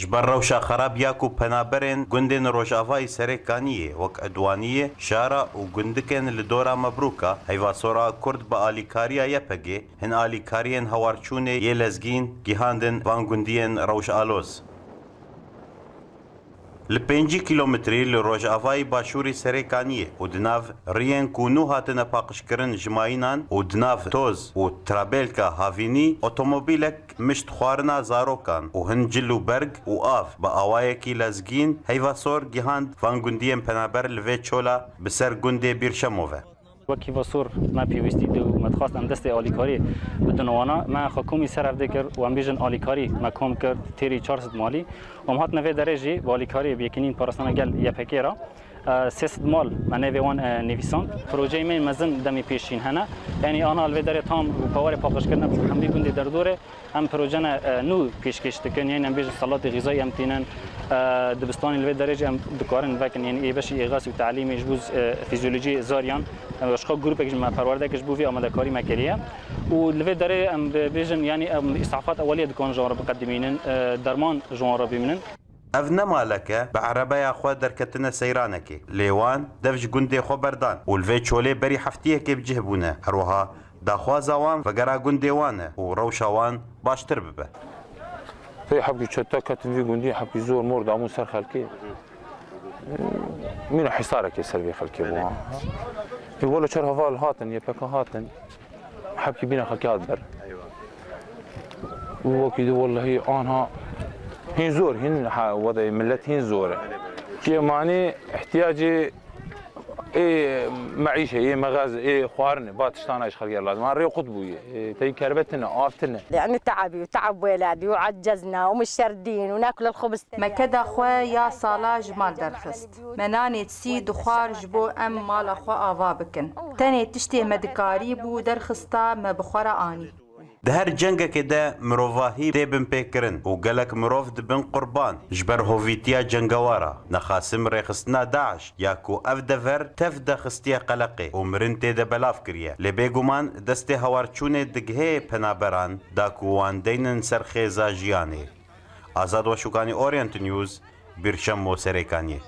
جبر روشا خراب ياكو پنابرين گندين روجافاي سريكانيه وك ادوانيه شارع و گندكن لدورا مبروكا هيوا سورا كرد با آليكاريا يپگه هن آليكاريين هوارچونه يلزگين گيهاندن وان گندين روش آلوز لپنجی کیلومتری لروجافای باشوری سرکانیه و دناف رین کونو هاتن پاقشکرن جماینان و دناف توز و ترابلکا هاوینی اتومبیلک مشت خوارنا زاروکان و هنجل و برگ و آف با آوایکی لزگین هیواسور گیهاند وان گندیم پنابر لوی چولا بسر گنده بیرشموه وکی واسور ما پیوستی دو متخواست ام دست آلیکاری بدون وانا ما حکومی سر افده کرد و ام بیژن آلیکاری مکم کرد تیری 400 مالی و هات نوی درجه با آلیکاری بیکنین پارستان گل یپکی را 300 مال من وان نویسان پروژه من مزن دمی پیشین هنه یعنی آنها الوی داره تام و پاور پاکش کردن همه گنده در دوره هم پروژه نو پیشکش تکن یعنی ام بیژن سالات غذایی ام تینن دبستان الوی درجه ام دکارن وکن یعنی ای بشی ایغاس و تعلیم جبوز فیزیولوژی زاریان اشخاص گروپ که ما پرورده کش بو في آماده کاری مکریه و لوی داره ام بیژن یعنی اسعافات اولیه دکان جوار بقدمینن درمان جوار بيمنن اف نمالکه به عربه خو درکتنه سیرانکی لیوان دفج گنده خو بردان و الوی چوله بری هفتیه که بجهبونه هروها داخوازوان وگرا گنده وانه و روشوان باشتر ببه في حبي تشتا كاتن في جندي حبي زور مور دامون سر خلكي من حصارك يسر في خلكي بوا يقولوا شر هفال هاتن يبقى هاتن حبي بينا خلكي هادبر وكيد والله انها هين زور هين وضع ملت هين زور كي معني احتياجي ايه معيشه ايه مغاز ايه خوارن باتشتانا ايش خلقي لازم هاري قطبويه تي كربتنا آفتنا يعني تعبي وتعب ولادي وعجزنا ومش شردين وناكل الخبز ما كدا خوا يا صلاة جمال درخست مناني تسيد وخارج بو ام مال اخوا آوا بكن تاني تشتي مدكاري بو درخستا ما بخورا آني ده هر جنگه که ده مروفاهی دیبن پیکرن و گلک مروف دبن قربان جبر هویتیا جنگوارا نخاسم ریخستنا داعش یا کو اف دفر تف دخستیا قلقه و مرنته ده بلاف کریه لبیگومان دست هوارچون دگه پنابران دا کوان دینن سرخیزا جیانه آزاد و شکانی اورینت نیوز برشم و سریکانیه